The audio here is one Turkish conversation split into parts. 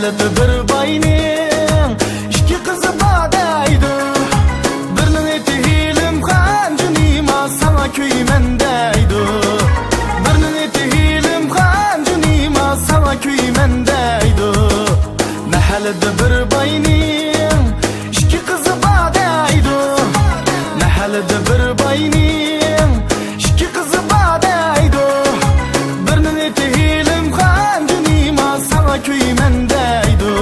Mahallede bir bayning ikki qizi badaydi. Birinin eti hilim qanjunima sana kuymandaydi. Birinin eti hilim qanjunima sana kuymandaydi. Mahallede bir bayning ikki qizi badaydi. Mahallede bir bayning ikki qizi badaydi. Birinin eti hilim qanjunima sana kuymandaydi.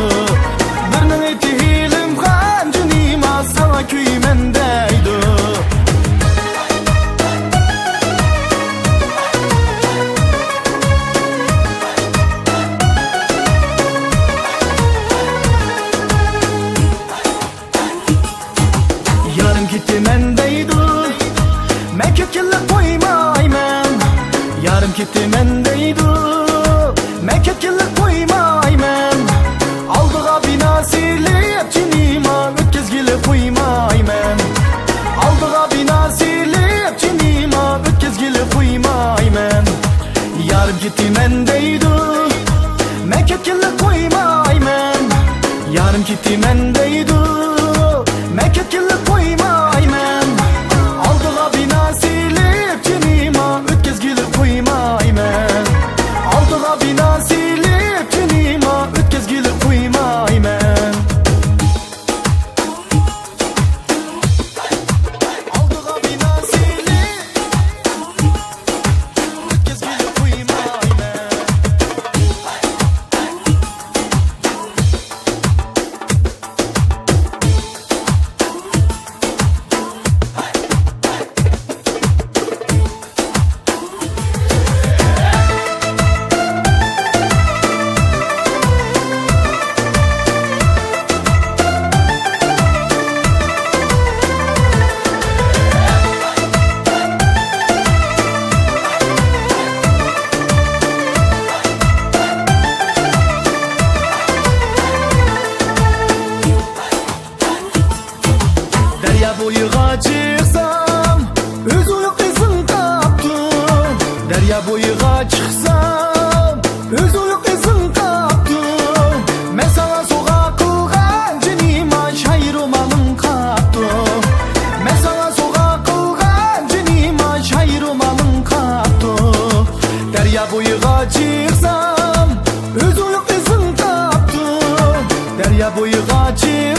Birinin eti hilim qanjunima sana kuymandaydi. Yarım gitti mendeydi, men ketgilli qo'ymayman. Yarım gitti mendeydi, men ketgilli qo'ymayman. Aldığa bina silib jinima o'tkazgili qo'ymayman. Aldığa bina silib jinima o'tkazgili qo'ymayman. Yarım gitti mendeydi, men ketgilli qo'ymayman. Yarım gitti mendeydi, men ketgilli qo'ymayman. Aldığa bina silib jinima o'tkazgili qo'ymayman. Aldığa bina silib jinima o'tkazgili qo'ymayman. Aldığa bina silib o'tkazgili qo'ymayman. Derya boyuga chiqsam, o'z uyuq izin qapti. Derya boyuga chiqsam, o'z uyuq izin qapti. Men sana so'g'a qilgan jinima shayrumanim qapti. Men sana so'g'a qilgan jinima shayrumanim qapti. Derya boyuga chiqsam, o'z uyuq izin qapti. Derya boyuga chiqsam